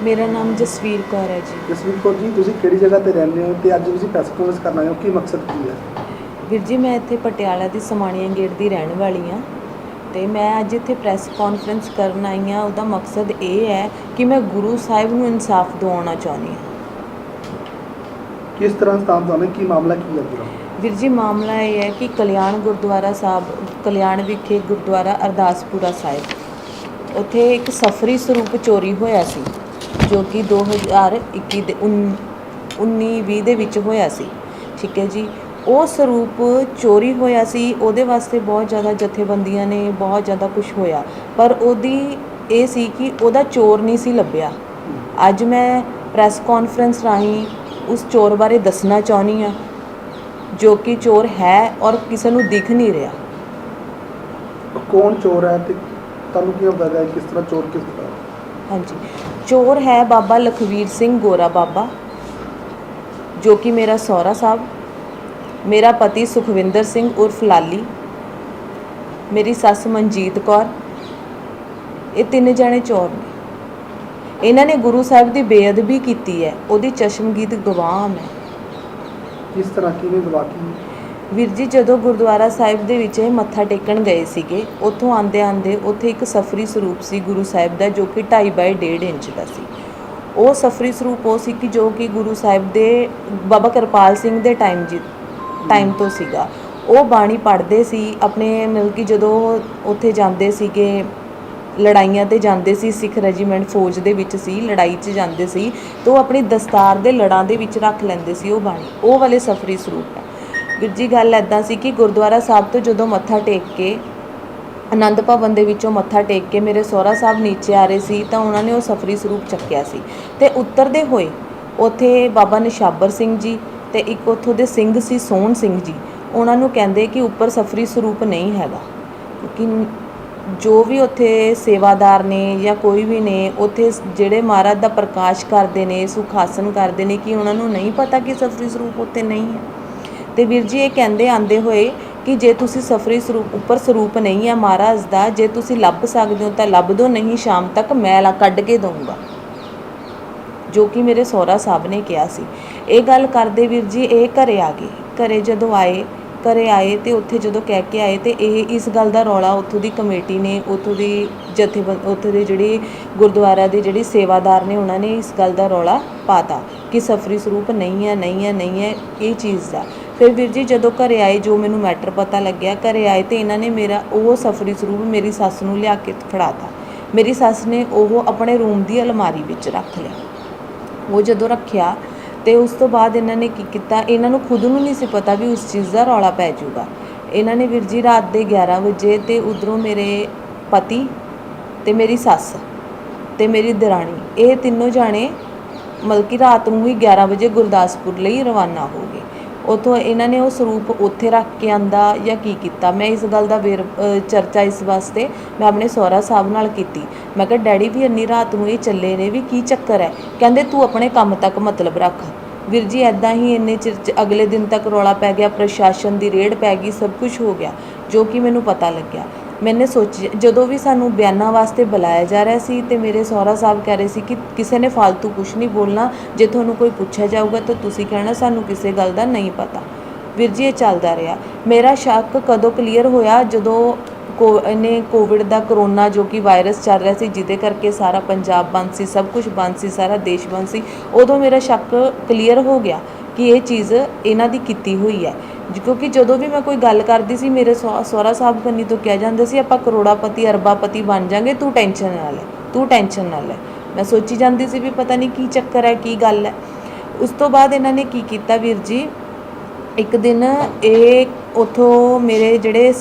ਮੇਰਾ ਨਾਮ ਜਸਵੀਰ ਕੌਰ ਹੈ ਜੀ। ਜਸਵੀਰ ਕੌਰ ਜੀ, ਤੁਸੀਂ ਕਿਹੜੀ ਜਗ੍ਹਾ ਤੇ ਰਹਿੰਦੇ ਹੋ ਤੇ ਅੱਜ ਤੁਸੀਂ ਪ੍ਰੈਸ ਕਾਨਫਰੰਸ ਕਰਨਾ ਆਏ ਹੋ, ਕੀ ਮਕਸਦ ਕੀ ਹੈ? ਵੀਰ ਜੀ, ਮੈਂ ਇੱਥੇ ਪਟਿਆਲਾ ਦੀ ਸਮਾਣੀਆਂ ਗੇਟ ਦੀ ਰਹਿਣ ਵਾਲੀ ਹਾਂ ਅਤੇ ਮੈਂ ਅੱਜ ਇੱਥੇ ਪ੍ਰੈਸ ਕਾਨਫਰੰਸ ਕਰਨ ਆਈ ਹਾਂ। ਉਹਦਾ ਮਕਸਦ ਇਹ ਹੈ ਕਿ ਮੈਂ ਗੁਰੂ ਸਾਹਿਬ ਨੂੰ ਇਨਸਾਫ ਦਿਵਾਉਣਾ ਚਾਹੁੰਦੀ ਹਾਂ। ਕਿਸ ਤਰ੍ਹਾਂ ਇਨਸਾਫ ਦਿਵਾਉਣਾ, ਕੀ ਮਾਮਲਾ ਕੀ ਹੈ ਪੂਰਾ? ਵੀਰ ਜੀ, ਮਾਮਲਾ ਇਹ ਹੈ ਕਿ ਕਲਿਆਣ ਗੁਰਦੁਆਰਾ ਸਾਹਿਬ, ਕਲਿਆਣ ਵਿਖੇ ਗੁਰਦੁਆਰਾ ਅਰਦਾਸਪੁਰਾ ਸਾਹਿਬ, ਉੱਥੇ ਇੱਕ ਸਫਰੀ ਸਰੂਪ ਚੋਰੀ ਹੋਇਆ ਸੀ, ਜੋ ਕਿ 2021 ਦੇ 19-20 ਦੇ ਵਿੱਚ ਹੋਇਆ ਸੀ। ਠੀਕ ਹੈ ਜੀ। ਉਹ ਸਰੂਪ ਚੋਰੀ ਹੋਇਆ ਸੀ, ਉਹਦੇ ਵਾਸਤੇ ਬਹੁਤ ਜ਼ਿਆਦਾ ਜਥੇਬੰਦੀਆਂ ਨੇ ਬਹੁਤ ਜ਼ਿਆਦਾ ਕੁਛ ਹੋਇਆ, ਪਰ ਉਹਦੀ ਇਹ ਸੀ ਕਿ ਉਹਦਾ ਚੋਰ ਨਹੀਂ ਸੀ ਲੱਭਿਆ। ਅੱਜ ਮੈਂ ਪ੍ਰੈਸ ਕਾਨਫਰੰਸ ਰਾਹੀਂ ਉਸ ਚੋਰ ਬਾਰੇ ਦੱਸਣਾ ਚਾਹੁੰਦੀ ਹਾਂ, ਜੋ ਕਿ ਚੋਰ ਹੈ ਔਰ ਕਿਸੇ ਨੂੰ ਦਿਖ ਨਹੀਂ ਰਿਹਾ। ਕੌਣ ਚੋਰ ਹੈ ਤੇ ਤੁਹਾਨੂੰ ਕੀ ਪਤਾ ਹੈ ਕਿਸ ਤਰ੍ਹਾਂ ਚੋਰ ਕਿਸ ਤਰ੍ਹਾਂ? ਹਾਂਜੀ, ਚੋਰ ਹੈ ਬਾਬਾ ਲਖਵੀਰ ਸਿੰਘ ਗੋਰਾ ਬਾਬਾ, ਜੋ ਕਿ ਮੇਰਾ ਸਹੁਰਾ ਸਾਹਿਬ, ਮੇਰਾ ਪਤੀ ਸੁਖਵਿੰਦਰ ਸਿੰਘ ਉਰਫ ਲਾਲੀ, ਮੇਰੀ ਸੱਸ ਮਨਜੀਤ ਕੌਰ। ਇਹ 3 ਜਣੇ ਚੋਰ ਨੇ। ਇਹਨਾਂ ਨੇ ਗੁਰੂ ਸਾਹਿਬ ਦੀ ਬੇਅਦਬੀ ਕੀਤੀ ਹੈ, ਉਹਦੀ ਚਸ਼ਮਦੀਦ ਗਵਾਹ ਮੈਂ। ਕਿਸ ਤਰ੍ਹਾਂ, ਕਿਵੇਂ ਦਵਾਕੀ? ਵੀਰ ਜੀ, ਜਦੋਂ ਗੁਰਦੁਆਰਾ ਸਾਹਿਬ ਦੇ ਵਿੱਚ ਇਹ ਮੱਥਾ ਟੇਕਣ ਗਏ ਸੀਗੇ, ਉੱਥੋਂ ਆਉਂਦੇ ਉੱਥੇ ਇੱਕ ਸਫਰੀ ਸਰੂਪ ਸੀ ਗੁਰੂ ਸਾਹਿਬ ਦਾ, ਜੋ ਕਿ 2.5 ਬਾਈ 1.5 ਇੰਚ ਦਾ ਸੀ। ਉਹ ਸਫਰੀ ਸਰੂਪ ਉਹ ਸੀ ਕਿ ਜੋ ਕਿ ਗੁਰੂ ਸਾਹਿਬ ਦੇ ਬਾਬਾ ਕਿਰਪਾਲ ਸਿੰਘ ਦੇ ਟਾਈਮ ਤੋਂ ਸੀਗਾ। ਉਹ ਬਾਣੀ ਪੜ੍ਹਦੇ ਸੀ ਆਪਣੇ, ਮਤਲਬ ਕਿ ਜਦੋਂ ਉੱਥੇ ਜਾਂਦੇ ਸੀਗੇ, ਲੜਾਈਆਂ 'ਤੇ ਜਾਂਦੇ ਸੀ, ਸਿੱਖ ਰੈਜੀਮੈਂਟ ਫੌਜ ਦੇ ਵਿੱਚ ਸੀ, ਲੜਾਈ 'ਚ ਜਾਂਦੇ ਸੀ, ਤਾਂ ਉਹ ਆਪਣੀ ਦਸਤਾਰ ਦੇ ਲੜਾਂ ਦੇ ਵਿੱਚ ਰੱਖ ਲੈਂਦੇ ਸੀ ਉਹ ਬਾਣੀ। ਉਹ ਵਾਲੇ ਸਫਰੀ ਸਰੂਪ ਹੈ। ਵੀਰ ਜੀ, ਗੱਲ ਇੱਦਾਂ ਸੀ ਕਿ ਗੁਰਦੁਆਰਾ ਸਾਹਿਬ ਤੋਂ ਜਦੋਂ ਮੱਥਾ ਟੇਕ ਕੇ, ਆਨੰਦ ਭਵਨ ਦੇ ਵਿੱਚੋਂ ਮੱਥਾ ਟੇਕ ਕੇ ਮੇਰੇ ਸਹੁਰਾ ਸਾਹਿਬ ਨੀਚੇ ਆ ਰਹੇ ਸੀ, ਤਾਂ ਉਹਨਾਂ ਨੇ ਉਹ ਸਫਰੀ ਸਰੂਪ ਚੱਕਿਆ ਸੀ। ਅਤੇ ਉਤਰਦੇ ਹੋਏ ਉੱਥੇ ਬਾਬਾ ਨਿਸ਼ਾਬਰ ਸਿੰਘ ਜੀ ਅਤੇ ਇੱਕ ਉੱਥੋਂ ਦੇ ਸਿੰਘ ਸੀ ਸੋਹਣ ਸਿੰਘ ਜੀ, ਉਹਨਾਂ ਨੂੰ ਕਹਿੰਦੇ ਕਿ ਉੱਪਰ ਸਫਰੀ ਸਰੂਪ ਨਹੀਂ ਹੈਗਾ, ਕਿਉਂਕਿ ਜੋ ਵੀ ਉੱਥੇ ਸੇਵਾਦਾਰ ਨੇ ਜਾਂ ਕੋਈ ਵੀ ਨੇ ਉੱਥੇ ਜਿਹੜੇ ਮਹਾਰਾਜ ਦਾ ਪ੍ਰਕਾਸ਼ ਕਰਦੇ ਨੇ, ਸੁਖਾਸਨ ਕਰਦੇ ਨੇ, ਕਿ ਉਹਨਾਂ ਨੂੰ ਨਹੀਂ ਪਤਾ ਕਿ ਸਫਰੀ ਸਰੂਪ ਉੱਥੇ ਨਹੀਂ ਹੈ। ਅਤੇ ਵੀਰ ਜੀ, ਇਹ ਕਹਿੰਦੇ ਆਉਂਦੇ ਹੋਏ ਕਿ ਜੇ ਤੁਸੀਂ ਸਫਰੀ ਸਰੂਪ, ਉੱਪਰ ਸਰੂਪ ਨਹੀਂ ਹੈ ਮਹਾਰਾਜ ਦਾ, ਜੇ ਤੁਸੀਂ ਲੱਭ ਸਕਦੇ ਹੋ ਤਾਂ ਲੱਭ ਦਿਓ, ਨਹੀਂ ਸ਼ਾਮ ਤੱਕ ਮੈਂ ਕੱਢ ਕੇ ਦਊਂਗਾ, ਜੋ ਕਿ ਮੇਰੇ ਸਹੁਰਾ ਸਾਹਿਬ ਨੇ ਕਿਹਾ ਸੀ। ਇਹ ਗੱਲ ਕਰਦੇ ਵੀਰ ਜੀ, ਇਹ ਘਰੇ ਆ ਗਏ। ਘਰੇ ਆਏ ਅਤੇ ਉੱਥੇ ਜਦੋਂ ਕਹਿ ਕੇ ਆਏ, ਅਤੇ ਇਹ ਇਸ ਗੱਲ ਦਾ ਰੌਲਾ ਉੱਥੋਂ ਦੀ ਕਮੇਟੀ ਨੇ, ਉੱਥੋਂ ਦੀ ਉੱਥੋਂ ਦੇ ਜਿਹੜੀ ਗੁਰਦੁਆਰਾ ਦੇ ਜਿਹੜੀ ਸੇਵਾਦਾਰ ਨੇ, ਉਹਨਾਂ ਨੇ ਇਸ ਗੱਲ ਦਾ ਰੌਲਾ ਪਾਤਾ ਕਿ ਸਫਰੀ ਸਰੂਪ ਨਹੀਂ ਹੈ ਇਹ ਚੀਜ਼ ਦਾ। ਫਿਰ ਵੀਰ ਜੀ, ਜਦੋਂ ਘਰੇ ਆਏ, ਜੋ ਮੈਨੂੰ ਮੈਟਰ ਪਤਾ ਲੱਗਿਆ, ਘਰੇ ਆਏ ਅਤੇ ਇਹਨਾਂ ਨੇ ਮੇਰਾ ਉਹ ਸਫਰੀ ਸਰੂਪ ਮੇਰੀ ਸੱਸ ਨੂੰ ਲਿਆ ਕੇ ਫੜਾਤਾ। ਮੇਰੀ ਸੱਸ ਨੇ ਉਹ ਆਪਣੇ ਰੂਮ ਦੀ ਅਲਮਾਰੀ ਵਿੱਚ ਰੱਖ ਲਿਆ। ਉਹ ਜਦੋਂ ਰੱਖਿਆ ਅਤੇ ਉਸ ਤੋਂ ਬਾਅਦ ਇਹਨਾਂ ਨੇ ਕੀ ਕੀਤਾ, ਇਹਨਾਂ ਨੂੰ ਖੁਦ ਨੂੰ ਨਹੀਂ ਸੀ ਪਤਾ ਵੀ ਉਸ ਚੀਜ਼ ਦਾ ਰੌਲਾ ਪੈ ਜਾਊਗਾ। ਇਹਨਾਂ ਨੇ ਵੀਰ ਜੀ ਰਾਤ ਦੇ 11 ਵਜੇ ਅਤੇ ਉੱਧਰੋਂ ਮੇਰੇ ਪਤੀ ਅਤੇ ਮੇਰੀ ਸੱਸ ਅਤੇ ਮੇਰੀ ਦਰਾਣੀ, ਇਹ ਤਿੰਨੋਂ ਜਾਣੇ ਮਤਲਬ ਕਿ ਰਾਤ ਨੂੰ ਹੀ 11 ਵਜੇ ਗੁਰਦਾਸਪੁਰ ਲਈ ਰਵਾਨਾ ਹੋ ਗਏ। ਉੱਥੋਂ ਇਹਨਾਂ ਨੇ ਉਹ ਸਰੂਪ ਉੱਥੇ ਰੱਖ ਕੇ ਆਂਦਾ ਜਾਂ ਕੀ ਕੀਤਾ, ਮੈਂ ਇਸ ਗੱਲ ਦਾ ਚਰਚਾ ਇਸ ਵਾਸਤੇ ਮੈਂ ਆਪਣੇ ਸਹੁਰਾ ਸਾਹਿਬ ਨਾਲ ਕੀਤੀ। ਮੈਂ ਕਿਹਾ, ਡੈਡੀ ਵੀ ਇੰਨੀ ਰਾਤ ਨੂੰ ਇਹ ਚੱਲੇ ਨੇ, ਵੀ ਕੀ ਚੱਕਰ ਹੈ? ਕਹਿੰਦੇ, ਤੂੰ ਆਪਣੇ ਕੰਮ ਤੱਕ ਮਤਲਬ ਰੱਖ। ਵੀਰ ਜੀ, ਇੱਦਾਂ ਹੀ ਇੰਨੇ ਚਿਰ 'ਚ ਅਗਲੇ ਦਿਨ ਤੱਕ ਰੌਲਾ ਪੈ ਗਿਆ, ਪ੍ਰਸ਼ਾਸਨ ਦੀ ਰੇਡ ਪੈ ਗਈ, ਸਭ ਕੁਝ ਹੋ ਗਿਆ, ਜੋ ਕਿ ਮੈਨੂੰ ਪਤਾ ਲੱਗਿਆ। ਮੈਨੇ ਸੋਚਿਆ, ਜਦੋਂ ਵੀ ਸਾਨੂੰ ਬਿਆਨਾਂ ਵਾਸਤੇ ਬੁਲਾਇਆ ਜਾ ਰਿਹਾ ਸੀ, ਅਤੇ ਮੇਰੇ ਸਹੁਰਾ ਸਾਹਿਬ ਕਹਿ ਰਹੇ ਸੀ ਕਿ ਕਿਸੇ ਨੇ ਫਾਲਤੂ ਕੁਛ ਨਹੀਂ ਬੋਲਣਾ, ਜੇ ਤੁਹਾਨੂੰ ਕੋਈ ਪੁੱਛਿਆ ਜਾਊਗਾ ਤਾਂ ਤੁਸੀਂ ਕਹਿਣਾ ਸਾਨੂੰ ਕਿਸੇ ਗੱਲ ਦਾ ਨਹੀਂ ਪਤਾ। ਵੀਰ ਜੀ, ਇਹ ਚੱਲਦਾ ਰਿਹਾ। ਮੇਰਾ ਸ਼ੱਕ ਕਦੋਂ ਕਲੀਅਰ ਹੋਇਆ, ਜਦੋਂ ਕੋਵਿਡ ਦਾ, ਕਰੋਨਾ ਜੋ ਕਿ ਵਾਇਰਸ ਚੱਲ ਰਿਹਾ ਸੀ, ਜਿਹਦੇ ਕਰਕੇ ਸਾਰਾ ਪੰਜਾਬ ਬੰਦ ਸੀ, ਸਭ ਕੁਝ ਬੰਦ ਸੀ, ਸਾਰਾ ਦੇਸ਼ ਬੰਦ ਸੀ, ਉਦੋਂ ਮੇਰਾ ਸ਼ੱਕ ਕਲੀਅਰ ਹੋ ਗਿਆ ਕਿ ਇਹ ਚੀਜ਼ ਇਹਨਾਂ ਦੀ ਕੀਤੀ ਹੋਈ ਹੈ। ਕਿਉਂਕਿ ਜਦੋਂ ਵੀ ਮੈਂ ਕੋਈ ਗੱਲ ਕਰਦੀ ਸੀ, ਮੇਰੇ ਸਹੁਰਾ ਸਾਹਿਬ ਕੰਨੀ ਤੋਂ ਕਿਹਾ ਜਾਂਦਾ ਸੀ, ਆਪਾਂ ਕਰੋੜਾਪਤੀ ਅਰਬਾਪਤੀ ਬਣ ਜਾਵਾਂਗੇ, ਤੂੰ ਟੈਨਸ਼ਨ ਨਾ ਲੈ। ਮੈਂ ਸੋਚੀ ਜਾਂਦੀ ਸੀ ਵੀ ਪਤਾ ਨਹੀਂ ਕੀ ਚੱਕਰ ਹੈ, ਕੀ ਗੱਲ ਹੈ। ਉਸ ਤੋਂ ਬਾਅਦ ਇਹਨਾਂ ਨੇ ਕੀ ਕੀਤਾ ਵੀਰ ਜੀ, ਇੱਕ ਦਿਨ ਇਹ ਉੱਥੋਂ ਮੇਰੇ ਜਿਹੜੇ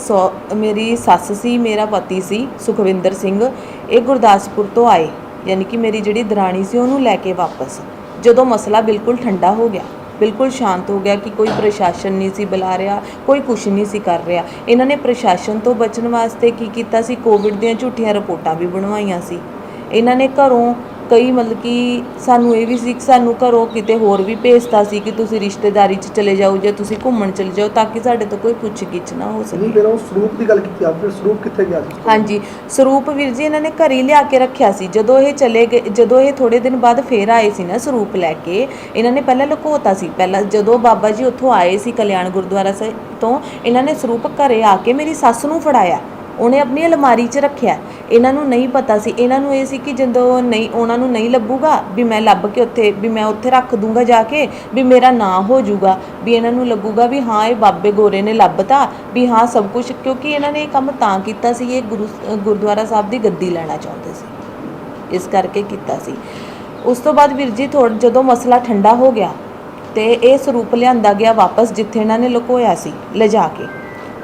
ਮੇਰੀ ਸੱਸ ਸੀ, ਮੇਰਾ ਪਤੀ ਸੀ ਸੁਖਵਿੰਦਰ ਸਿੰਘ, ਇਹ ਗੁਰਦਾਸਪੁਰ ਤੋਂ ਆਏ, ਯਾਨੀ ਕਿ ਮੇਰੀ ਜਿਹੜੀ ਦਰਾਣੀ ਸੀ ਉਹਨੂੰ ਲੈ ਕੇ ਵਾਪਸ। ਜਦੋਂ ਮਸਲਾ ਬਿਲਕੁਲ ਠੰਡਾ ਹੋ ਗਿਆ, ਬਿਲਕੁਲ ਸ਼ਾਂਤ ਹੋ ਗਿਆ ਕਿ ਕੋਈ ਪ੍ਰਸ਼ਾਸਨ ਨਹੀਂ ਸੀ ਬੁਲਾ ਰਿਹਾ, ਕੋਈ ਕੁਛ ਨਹੀਂ ਸੀ ਕਰ ਰਿਹਾ, ਇਹਨਾਂ ਨੇ ਪ੍ਰਸ਼ਾਸਨ ਤੋਂ ਬਚਣ ਵਾਸਤੇ ਕੀ ਕੀਤਾ ਸੀ, ਕੋਵਿਡ ਦੀਆਂ ਝੂਠੀਆਂ ਰਿਪੋਰਟਾਂ ਵੀ ਬਣਵਾਈਆਂ ਸੀ। ਇਹਨਾਂ ਨੇ ਘਰੋਂ ਕਈ ਮਤਲਬ ਕਿ ਸਾਨੂੰ ਇਹ ਵੀ ਸੀ ਕਿ ਸਾਨੂੰ ਘਰੋਂ ਕਿਤੇ ਹੋਰ ਵੀ ਭੇਜਤਾ ਸੀ ਕਿ ਤੁਸੀਂ ਰਿਸ਼ਤੇਦਾਰੀ 'ਚ ਚਲੇ ਜਾਓ ਜਾਂ ਤੁਸੀਂ ਘੁੰਮਣ ਚਲੇ ਜਾਓ ਤਾਂ ਕਿ ਸਾਡੇ ਤੋਂ ਕੋਈ ਪੁੱਛ ਗਿੱਛ ਨਾ ਹੋ ਨਹੀਂ ਸਕੇ। ਫਿਰ ਉਹ ਸਰੂਪ ਦੀ ਗੱਲ ਕੀਤੀ ਆਪ, ਫਿਰ ਸਰੂਪ ਕਿੱਥੇ ਗਿਆ ਸੀ? ਹਾਂਜੀ, ਸਰੂਪ ਵੀਰ ਜੀ ਇਹਨਾਂ ਨੇ ਘਰ ਹੀ ਲਿਆ ਕੇ ਰੱਖਿਆ ਸੀ। ਜਦੋਂ ਇਹ ਚਲੇ ਗਏ, ਜਦੋਂ ਇਹ ਥੋੜ੍ਹੇ ਦਿਨ ਬਾਅਦ ਫੇਰ ਆਏ ਸੀ ਨਾ ਸਰੂਪ ਲੈ ਕੇ, ਇਹਨਾਂ ਨੇ ਪਹਿਲਾਂ ਲੁਕੋਤਾ ਸੀ। ਪਹਿਲਾਂ ਜਦੋਂ ਬਾਬਾ ਜੀ ਉੱਥੋਂ ਆਏ ਸੀ ਕਲਿਆਣ ਗੁਰਦੁਆਰਾ ਸਾਹਿਬ ਤੋਂ, ਇਹਨਾਂ ਨੇ ਸਰੂਪ ਘਰੇ ਆ ਕੇ ਮੇਰੀ ਸੱਸ ਨੂੰ ਫੜਾਇਆ। ਉਹਨੇ ਆਪਣੀ ਅਲਮਾਰੀ 'ਚ ਰੱਖਿਆ। ਇਹਨਾਂ ਨੂੰ ਨਹੀਂ ਪਤਾ ਸੀ, ਇਹਨਾਂ ਨੂੰ ਇਹ ਸੀ ਕਿ ਜਦੋਂ ਨਹੀਂ ਉਹਨਾਂ ਨੂੰ ਨਹੀਂ ਲੱਭੂਗਾ ਵੀ ਮੈਂ ਲੱਭ ਕੇ ਉੱਥੇ ਵੀ ਮੈਂ ਉੱਥੇ ਰੱਖ ਦੂੰਗਾ ਜਾ ਕੇ, ਵੀ ਮੇਰਾ ਨਾਂ ਹੋ ਜਾਊਗਾ, ਵੀ ਇਹਨਾਂ ਨੂੰ ਲੱਗੂਗਾ ਵੀ ਹਾਂ ਇਹ ਬਾਬੇ ਗੋਰੇ ਨੇ ਲੱਭਤਾ, ਵੀ ਹਾਂ ਸਭ ਕੁਝ। ਕਿਉਂਕਿ ਇਹਨਾਂ ਨੇ ਇਹ ਕੰਮ ਤਾਂ ਕੀਤਾ ਸੀ, ਇਹ ਗੁਰਦੁਆਰਾ ਸਾਹਿਬ ਦੀ ਗੱਦੀ ਲੈਣਾ ਚਾਹੁੰਦੇ ਸੀ, ਇਸ ਕਰਕੇ ਕੀਤਾ ਸੀ। ਉਸ ਤੋਂ ਬਾਅਦ ਵੀਰ ਜੀ ਜਦੋਂ ਮਸਲਾ ਠੰਡਾ ਹੋ ਗਿਆ ਤੇ ਇਹ ਸਰੂਪ ਲਿਆਂਦਾ ਗਿਆ ਵਾਪਸ ਜਿੱਥੇ ਇਹਨਾਂ ਨੇ ਲੁਕੋਇਆ ਸੀ ਲਿਜਾ ਕੇ।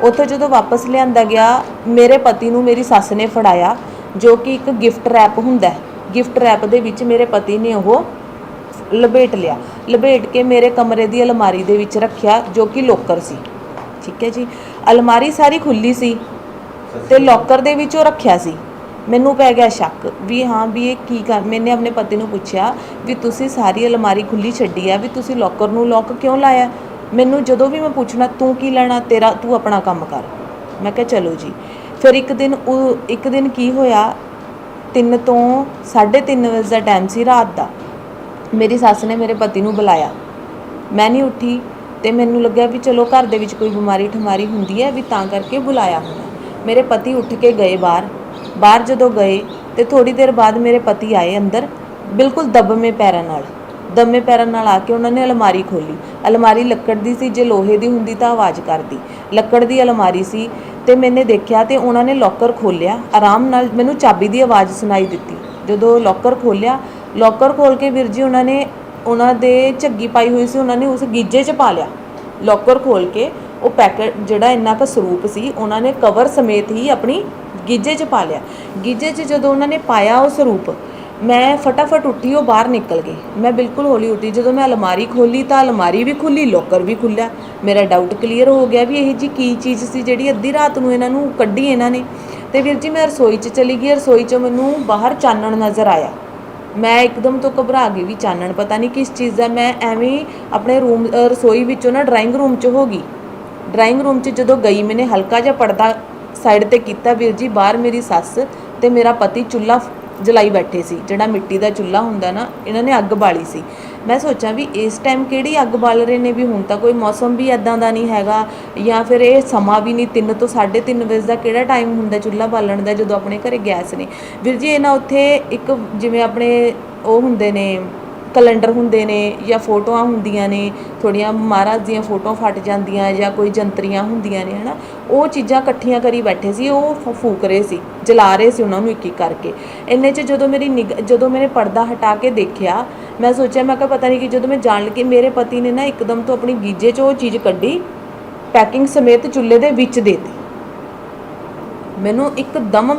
ਉੱਥੋਂ ਜਦੋਂ ਵਾਪਸ ਲਿਆਂਦਾ ਗਿਆ, ਮੇਰੇ ਪਤੀ ਨੂੰ ਮੇਰੀ ਸੱਸ ਨੇ ਫੜਾਇਆ, ਜੋ ਕਿ ਇੱਕ ਗਿਫਟ ਰੈਪ ਹੁੰਦਾ ਹੈ। ਗਿਫਟ ਰੈਪ ਦੇ ਵਿੱਚ ਮੇਰੇ ਪਤੀ ਨੇ ਉਹ ਲਪੇਟ ਕੇ ਮੇਰੇ ਕਮਰੇ ਦੀ ਅਲਮਾਰੀ ਦੇ ਵਿੱਚ ਰੱਖਿਆ, ਜੋ ਕਿ ਲੋਕਰ ਸੀ। ਠੀਕ ਹੈ ਜੀ, ਅਲਮਾਰੀ ਸਾਰੀ ਖੁੱਲੀ ਸੀ ਤੇ ਲੋਕਰ ਦੇ ਵਿੱਚ ਉਹ ਰੱਖਿਆ ਸੀ। ਮੈਨੂੰ ਪੈ ਗਿਆ ਸ਼ੱਕ ਵੀ ਹਾਂ ਵੀ ਇਹ ਕੀ ਕਰ। ਮੈਨੇ ਆਪਣੇ ਪਤੀ ਨੂੰ ਪੁੱਛਿਆ ਵੀ ਤੁਸੀਂ ਸਾਰੀ ਅਲਮਾਰੀ ਖੁੱਲੀ ਛੱਡੀ ਆ, ਵੀ ਤੁਸੀਂ ਲੋਕਰ ਨੂੰ ਲੋਕ ਕਿਉਂ ਲਾਇਆ? ਮੈਨੂੰ ਜਦੋਂ ਵੀ ਮੈਂ ਪੁੱਛਣਾ ਤੂੰ ਕੀ ਲੈਣਾ, ਤੂੰ ਆਪਣਾ ਕੰਮ ਕਰ। ਮੈਂ ਕਿਹਾ ਚਲੋ ਜੀ। ਫਿਰ ਇੱਕ ਦਿਨ ਕੀ ਹੋਇਆ, 3 ਤੋਂ 3:30 ਵਜੇ ਦਾ ਟਾਈਮ ਸੀ ਰਾਤ ਦਾ। ਮੇਰੀ ਸੱਸ ਨੇ ਮੇਰੇ ਪਤੀ ਨੂੰ ਬੁਲਾਇਆ, ਮੈਂ ਨਹੀਂ ਉੱਠੀ ਤੇ ਮੈਨੂੰ ਲੱਗਿਆ ਵੀ ਚਲੋ ਘਰ ਦੇ ਵਿੱਚ ਕੋਈ ਬਿਮਾਰੀ ਠਮਾਰੀ ਹੁੰਦੀ ਹੈ ਵੀ ਤਾਂ ਕਰਕੇ ਬੁਲਾਇਆ ਹੋਣਾ। ਮੇਰੇ ਪਤੀ ਉੱਠ ਕੇ ਗਏ ਬਾਹਰ ਜਦੋਂ ਗਏ ਤੇ ਥੋੜੀ ਦੇਰ ਬਾਅਦ ਮੇਰੇ ਪਤੀ ਆਏ ਅੰਦਰ, ਬਿਲਕੁਲ ਦਬਮੇ ਪੈਰਾਂ ਨਾਲ ਆ ਕੇ ਉਹਨਾਂ ਨੇ ਅਲਮਾਰੀ ਖੋਲੀ। ਅਲਮਾਰੀ ਲੱਕੜ ਦੀ ਸੀ, ਜੇ ਲੋਹੇ ਦੀ ਹੁੰਦੀ ਤਾਂ ਆਵਾਜ਼ ਕਰਦੀ। ਲੱਕੜ ਦੀ ਅਲਮਾਰੀ ਸੀ ਤੇ ਮੈਨੇ ਦੇਖਿਆ ਤੇ ਉਹਨਾਂ ਨੇ ਲੋਕਰ ਖੋਲ੍ਹਿਆ ਆਰਾਮ ਨਾਲ। ਮੈਨੂੰ ਚਾਬੀ ਦੀ ਆਵਾਜ਼ ਸੁਣਾਈ ਦਿੱਤੀ ਜਦੋਂ ਲੋਕਰ ਖੋਲ੍ਹਿਆ। ਲੋਕਰ ਖੋਲ੍ਹ ਕੇ ਵੀਰ ਜੀ ਉਹਨਾਂ ਦੇ ਝੱਗੀ ਪਾਈ ਹੋਈ ਸੀ, ਉਹਨਾਂ ਨੇ ਉਸ ਗੀਜੇ 'ਚ ਪਾ ਲਿਆ। ਲੋਕਰ ਖੋਲ੍ਹ ਕੇ ਉਹ ਪੈਕਟ ਜਿਹੜਾ ਇੰਨਾ ਕੁ ਸਰੂਪ ਸੀ, ਉਹਨਾਂ ਨੇ ਕਵਰ ਸਮੇਤ ਹੀ ਆਪਣੀ ਗੀਜੇ 'ਚ ਪਾ ਲਿਆ। ਗੀਜੇ 'ਚ ਜਦੋਂ ਉਹਨਾਂ ਨੇ ਪਾਇਆ ਉਹ ਸਰੂਪ, ਮੈਂ ਫਟਾਫਟ ਉੱਠੀ, ਉਹ ਬਾਹਰ ਨਿਕਲ ਗਏ। ਮੈਂ ਬਿਲਕੁਲ ਹੌਲੀ ਉੱਠੀ। ਜਦੋਂ ਮੈਂ ਅਲਮਾਰੀ ਖੋਲ੍ਹੀ ਤਾਂ ਅਲਮਾਰੀ ਵੀ ਖੁੱਲ੍ਹੀ, ਲੋਕਰ ਵੀ ਖੁੱਲ੍ਹਾ। ਮੇਰਾ ਡਾਊਟ ਕਲੀਅਰ ਹੋ ਗਿਆ ਵੀ ਇਹ ਜੀ ਕੀ ਚੀਜ਼ ਸੀ ਜਿਹੜੀ ਅੱਧੀ ਰਾਤ ਨੂੰ ਇਹਨਾਂ ਨੂੰ ਕੱਢੀ ਇਹਨਾਂ ਨੇ। ਤੇ ਵੀਰ ਜੀ ਮੈਂ ਰਸੋਈ 'ਚ ਚਲੀ ਗਈ। ਰਸੋਈ 'ਚੋਂ ਮੈਨੂੰ ਬਾਹਰ ਚਾਨਣ ਨਜ਼ਰ ਆਇਆ। ਮੈਂ ਇੱਕਦਮ ਤੋਂ ਘਬਰਾ ਗਈ ਵੀ ਚਾਨਣ ਪਤਾ ਨਹੀਂ ਕਿਸ ਚੀਜ਼ ਦਾ। ਮੈਂ ਐਵੇਂ ਆਪਣੇ ਰਸੋਈ ਵਿੱਚੋਂ ਨਾ ਡਰਾਇੰਗ ਰੂਮ 'ਚ ਹੋ ਗਈ। ਡਰਾਇੰਗ ਰੂਮ 'ਚ ਜਦੋਂ ਗਈ, ਮੈਨੇ ਹਲਕਾ ਜਿਹਾ ਪਰਦਾ ਸਾਈਡ 'ਤੇ ਕੀਤਾ। ਵੀਰ ਜੀ ਬਾਹਰ ਮੇਰੀ ਸੱਸ ਤੇ ਮੇਰਾ ਪਤੀ ਚੁੱਲ੍ਹਾ ਜਲਾਈ ਬੈਠੇ ਸੀ, ਜਿਹੜਾ ਮਿੱਟੀ ਦਾ ਚੁੱਲ੍ਹਾ ਹੁੰਦਾ ਨਾ, ਇਹਨਾਂ ਨੇ ਅੱਗ ਬਾਲੀ ਸੀ। ਮੈਂ ਸੋਚਾਂ ਵੀ ਇਸ ਟਾਈਮ ਕਿਹੜੀ ਅੱਗ ਬਾਲ ਰਹੇ ਨੇ, ਵੀ ਹੁਣ ਤਾਂ ਕੋਈ ਮੌਸਮ ਵੀ ਇੱਦਾਂ ਦਾ ਨਹੀਂ ਹੈਗਾ, ਜਾਂ ਫਿਰ ਇਹ ਸਮਾਂ ਵੀ ਨਹੀਂ 3 ਤੋਂ 3:30 ਵਜੇ ਦਾ ਕਿਹੜਾ ਟਾਈਮ ਹੁੰਦਾ ਚੁੱਲ੍ਹਾ ਬਾਲਣ ਦਾ ਜਦੋਂ ਆਪਣੇ ਘਰੇ ਗੈਸ ਨੇ। ਵੀਰ ਜੀ ਇਹ ਨਾ ਉੱਥੇ ਇੱਕ ਜਿਵੇਂ ਆਪਣੇ ਉਹ ਹੁੰਦੇ ਨੇ ਕੈਲੰਡਰ ਹੁੰਦੇ ਨੇ ਜਾਂ ਫੋਟੋਆਂ ਹੁੰਦੀਆਂ ਨੇ, ਥੋੜ੍ਹੀਆਂ ਮਹਾਰਾਜ ਦੀਆਂ ਫੋਟੋਆਂ ਫਟ ਜਾਂਦੀਆਂ ਜਾਂ ਕੋਈ ਜੰਤਰੀਆਂ ਹੁੰਦੀਆਂ ਨੇ, ਹੈ ਨਾ, ਉਹ ਚੀਜ਼ਾਂ ਇਕੱਠੀਆਂ ਕਰੀ ਬੈਠੇ ਸੀ। ਉਹ ਫੂਕ ਰਹੇ ਸੀ, ਜਲਾ ਰਹੇ ਸੀ ਉਹਨਾਂ ਨੂੰ ਇੱਕ ਇੱਕ ਕਰਕੇ। ਇੰਨੇ 'ਚ ਜਦੋਂ ਮੈਨੇ ਪਰਦਾ ਹਟਾ ਕੇ ਦੇਖਿਆ, ਮੈਂ ਸੋਚਿਆ, ਮੈਂ ਕਿਹਾ ਪਤਾ ਨਹੀਂ ਕਿ ਜਦੋਂ ਮੈਂ ਜਾਣ ਲੱਗੀ, ਮੇਰੇ ਪਤੀ ਨੇ ਨਾ ਇੱਕਦਮ ਤੋਂ ਆਪਣੀ ਗੀਜੇ 'ਚ ਉਹ ਚੀਜ਼ ਕੱਢੀ, ਪੈਕਿੰਗ ਸਮੇਤ ਚੁੱਲ੍ਹੇ ਦੇ ਵਿੱਚ ਦੇ ਦਿੱਤੀ। ਮੈਨੂੰ ਇੱਕਦਮ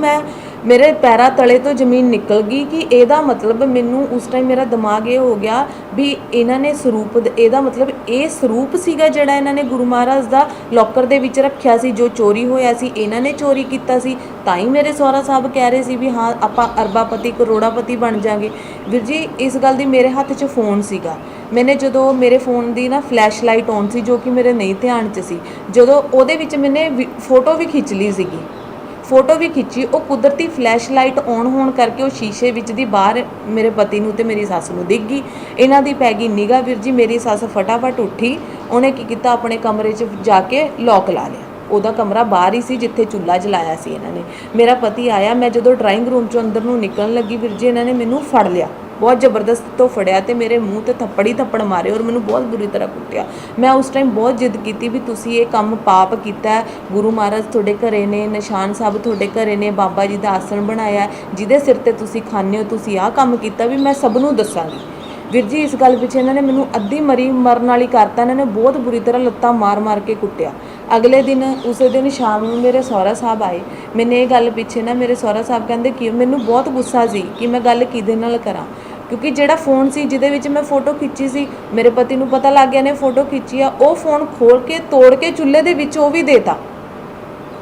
ਮੇਰੇ ਪੈਰਾਂ ਤਲੇ ਤੋਂ ਜ਼ਮੀਨ ਨਿਕਲ ਗਈ ਕਿ ਇਹਦਾ ਮਤਲਬ, ਮੈਨੂੰ ਉਸ ਟਾਈਮ ਮੇਰਾ ਦਿਮਾਗ ਇਹ ਹੋ ਗਿਆ ਵੀ ਇਹਨਾਂ ਨੇ ਸਰੂਪ, ਇਹਦਾ ਮਤਲਬ ਇਹ ਸਰੂਪ ਸੀਗਾ ਜਿਹੜਾ ਇਹਨਾਂ ਨੇ ਗੁਰੂ ਮਹਾਰਾਜ ਦਾ ਲੋਕਰ ਦੇ ਵਿੱਚ ਰੱਖਿਆ ਸੀ, ਜੋ ਚੋਰੀ ਹੋਇਆ ਸੀ, ਇਹਨਾਂ ਨੇ ਚੋਰੀ ਕੀਤਾ ਸੀ। ਤਾਂ ਹੀ ਮੇਰੇ ਸਹੁਰਾ ਸਾਹਿਬ ਕਹਿ ਰਹੇ ਸੀ ਵੀ ਹਾਂ ਆਪਾਂ ਅਰਬਾਪਤੀ ਕਰੋੜਾਪਤੀ ਬਣ ਜਾਵਾਂਗੇ। ਵੀਰ ਜੀ ਇਸ ਗੱਲ ਦੀ, ਮੇਰੇ ਹੱਥ 'ਚ ਫੋਨ ਸੀਗਾ। ਮੈਨੇ ਜਦੋਂ ਮੇਰੇ ਫੋਨ ਦੀ ਨਾ ਫਲੈਸ਼ ਲਾਈਟ ਔਨ ਸੀ, ਜੋ ਕਿ ਮੇਰੇ ਨਹੀਂ ਧਿਆਨ 'ਚ ਸੀ, ਜਦੋਂ ਉਹਦੇ ਵਿੱਚ ਮੈਨੇ ਫੋਟੋ ਵੀ ਖਿੱਚ ਲਈ ਸੀਗੀ। ਫੋਟੋ ਵੀ ਖਿੱਚੀ, ਉਹ ਕੁਦਰਤੀ ਫਲੈਸ਼ ਲਾਈਟ ਔਨ ਹੋਣ ਕਰਕੇ ਉਹ ਸ਼ੀਸ਼ੇ ਵਿੱਚ ਦੀ ਬਾਹਰ ਮੇਰੇ ਪਤੀ ਨੂੰ ਤੇ ਮੇਰੀ ਸੱਸ ਨੂੰ ਦਿਖ ਗਈ। ਇਹਨਾਂ ਦੀ ਪੈ ਗਈ ਨਿਗਾਹ। ਵੀਰ ਜੀ ਮੇਰੀ ਸੱਸ ਫਟਾਫਟ ਉੱਠੀ, ਉਹਨੇ ਕੀ ਕੀਤਾ, ਆਪਣੇ ਕਮਰੇ 'ਚ ਜਾ ਕੇ ਲੌਕ ਲਾ ਲਿਆ। ਉਹਦਾ ਕਮਰਾ ਬਾਹਰ ਹੀ ਸੀ ਜਿੱਥੇ ਚੁੱਲ੍ਹਾ ਜਲਾਇਆ ਸੀ ਇਹਨਾਂ ਨੇ। ਮੇਰਾ ਪਤੀ ਆਇਆ, ਮੈਂ ਜਦੋਂ ਡਰਾਇੰਗ ਰੂਮ 'ਚੋਂ ਅੰਦਰ ਨੂੰ ਨਿਕਲਣ ਲੱਗੀ, ਵੀਰ ਜੀ ਇਹਨਾਂ ਨੇ ਮੈਨੂੰ ਫੜ ਲਿਆ, ਬਹੁਤ ਜ਼ਬਰਦਸਤ ਤੋਂ ਫੜਿਆ ਤੇ ਮੇਰੇ ਮੂੰਹ 'ਤੇ ਥੱਪੜ ਮਾਰੇ ਔਰ ਮੈਨੂੰ ਬਹੁਤ ਬੁਰੀ ਤਰ੍ਹਾਂ ਕੁੱਟਿਆ। ਮੈਂ ਉਸ ਟਾਈਮ ਬਹੁਤ ਜਿੱਦ ਕੀਤੀ ਵੀ ਤੁਸੀਂ ਇਹ ਕੰਮ ਪਾਪ ਕੀਤਾ, ਗੁਰੂ ਮਹਾਰਾਜ ਤੁਹਾਡੇ ਘਰੇ ਨੇ, ਨਿਸ਼ਾਨ ਸਾਹਿਬ ਤੁਹਾਡੇ ਘਰੇ ਨੇ, ਬਾਬਾ ਜੀ ਦਾ ਆਸਣ ਬਣਾਇਆ, ਜਿਹਦੇ ਸਿਰ 'ਤੇ ਤੁਸੀਂ ਖਾਂਦੇ ਹੋ, ਤੁਸੀਂ ਆਹ ਕੰਮ ਕੀਤਾ, ਵੀ ਮੈਂ ਸਭ ਨੂੰ ਦੱਸਾਂਗੀ। ਵੀਰ ਜੀ ਇਸ ਗੱਲ ਪਿੱਛੇ ਇਹਨਾਂ ਨੇ ਮੈਨੂੰ ਅੱਧੀ ਮਰਨ ਵਾਲੀ ਕਰਤਾ। ਇਹਨਾਂ ਨੇ ਬਹੁਤ ਬੁਰੀ ਤਰ੍ਹਾਂ ਲੱਤਾਂ ਮਾਰ ਕੇ ਕੁੱਟਿਆ। ਅਗਲੇ ਦਿਨ, ਉਸੇ ਦਿਨ ਸ਼ਾਮ ਨੂੰ ਮੇਰੇ ਸਹੁਰਾ ਸਾਹਿਬ ਆਏ। ਮੈਨੇ ਇਹ ਗੱਲ ਪਿੱਛੇ ਨਾ ਮੇਰੇ ਸਹੁਰਾ ਸਾਹਿਬ ਕਹਿੰਦੇ ਕਿ ਮੈਨੂੰ ਬਹੁਤ ਗੁੱਸਾ ਸੀ ਕਿ ਮੈਂ ਗੱਲ ਕਿਹਦੇ ਨਾਲ ਕਰਾਂ, ਕਿਉਂਕਿ ਜਿਹੜਾ ਫੋਨ ਸੀ ਜਿਹਦੇ ਵਿੱਚ ਮੈਂ ਫੋਟੋ ਖਿੱਚੀ ਸੀ, ਮੇਰੇ ਪਤੀ ਨੂੰ ਪਤਾ ਲੱਗ ਗਿਆ ਨੇ ਫੋਟੋ ਖਿੱਚੀ ਆ। ਉਹ ਫੋਨ ਖੋਲ ਕੇ ਤੋੜ ਕੇ ਚੁੱਲ੍ਹੇ ਦੇ ਵਿੱਚ ਉਹ ਵੀ ਦੇਤਾ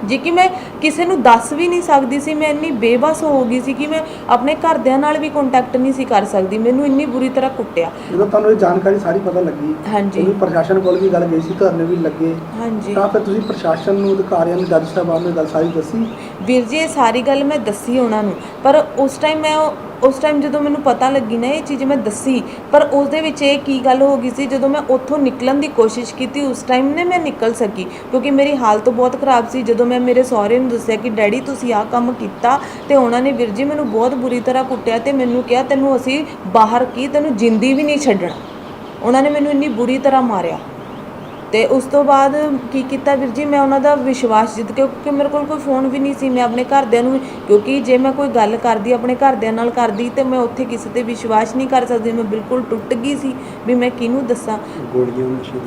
ਜੀ, ਕਿ ਮੈਂ ਕਿਸੇ ਨੂੰ ਦੱਸ ਵੀ ਨਹੀਂ ਸਕਦੀ ਸੀ। ਮੈਂ ਇੰਨੀ ਬੇਬਸ ਹੋ ਗਈ ਸੀ ਕਿ ਮੈਂ ਆਪਣੇ ਘਰਦਿਆਂ ਨਾਲ ਵੀ ਕੰਟੈਕਟ ਨਹੀਂ ਸੀ ਕਰ ਸਕਦੀ। ਮੈਨੂੰ ਇੰਨੀ ਬੁਰੀ ਤਰ੍ਹਾਂ ਕੁੱਟਿਆ। ਜਦੋਂ ਤੁਹਾਨੂੰ ਇਹ ਜਾਣਕਾਰੀ ਸਾਰੀ ਪਤਾ ਲੱਗੀ, ਹਾਂਜੀ ਕਿਉਂਕਿ ਪ੍ਰਸ਼ਾਸਨ ਕੋਲ ਵੀ ਗੱਲ ਗਈ ਸੀ, ਧਰਨੇ ਵੀ ਲੱਗੇ, ਹਾਂਜੀ ਤਾਂ ਫਿਰ ਤੁਸੀਂ ਪ੍ਰਸ਼ਾਸਨ ਨੂੰ, ਅਧਿਕਾਰੀਆਂ ਨੂੰ, ਜੱਜ ਸਾਹਿਬਾਨ ਨੂੰ ਗੱਲ ਸਾਰੀ ਦੱਸੀ? ਵੀਰ ਜੀ, ਇਹ ਸਾਰੀ ਗੱਲ ਮੈਂ ਦੱਸੀ ਉਹਨਾਂ ਨੂੰ, ਪਰ ਉਸ ਟਾਈਮ ਜਦੋਂ ਮੈਨੂੰ ਪਤਾ ਲੱਗੀ ਨਾ ਇਹ ਚੀਜ਼, ਮੈਂ ਦੱਸੀ, ਪਰ ਉਸ ਦੇ ਵਿੱਚ ਇਹ ਕੀ ਗੱਲ ਹੋ ਗਈ ਸੀ, ਜਦੋਂ ਮੈਂ ਉੱਥੋਂ ਨਿਕਲਣ ਦੀ ਕੋਸ਼ਿਸ਼ ਕੀਤੀ ਉਸ ਟਾਈਮ ਨੇ ਮੈਂ ਨਿਕਲ ਸਕੀ, ਕਿਉਂਕਿ ਮੇਰੀ ਹਾਲਤ ਬਹੁਤ ਖਰਾਬ ਸੀ। ਜਦੋਂ ਮੈਂ ਮੇਰੇ ਸਹੁਰੇ ਨੂੰ ਦੱਸਿਆ ਕਿ ਡੈਡੀ ਤੁਸੀਂ ਆਹ ਕੰਮ ਕੀਤਾ, ਤੇ ਉਹਨਾਂ ਨੇ ਵੀਰ ਜੀ ਮੈਨੂੰ ਬਹੁਤ ਬੁਰੀ ਤਰ੍ਹਾਂ ਕੁੱਟਿਆ ਤੇ ਮੈਨੂੰ ਕਿਹਾ ਤੈਨੂੰ ਅਸੀਂ ਬਾਹਰ ਤੈਨੂੰ ਜਿੰਦੀ ਵੀ ਨਹੀਂ ਛੱਡਣਾ। ਉਹਨਾਂ ਨੇ ਮੈਨੂੰ ਇੰਨੀ ਬੁਰੀ ਤਰ੍ਹਾਂ ਮਾਰਿਆ। ਤੇ ਉਸ ਤੋਂ ਬਾਅਦ ਕੀ ਕੀਤਾ ਵੀਰ ਜੀ, ਮੈਂ ਉਹਨਾਂ ਦਾ ਵਿਸ਼ਵਾਸ ਜਿੱਤ ਕੇ, ਕਿਉਂਕਿ ਮੇਰੇ ਕੋਲ ਕੋਈ ਫੋਨ ਵੀ ਨਹੀਂ ਸੀ। ਮੈਂ ਆਪਣੇ ਘਰਦਿਆਂ ਨੂੰ, ਕਿਉਂਕਿ ਜੇ ਮੈਂ ਕੋਈ ਗੱਲ ਕਰਦੀ ਆਪਣੇ ਘਰਦਿਆਂ ਨਾਲ ਕਰਦੀ ਤੇ ਮੈਂ ਉੱਥੇ ਕਿਸੇ ਤੇ ਵਿਸ਼ਵਾਸ ਨਹੀਂ ਕਰ ਸਕਦੀ। ਮੈਂ ਬਿਲਕੁਲ ਟੁੱਟ ਗਈ ਸੀ ਵੀ ਮੈਂ ਕਿਹਨੂੰ ਦੱਸਾਂ।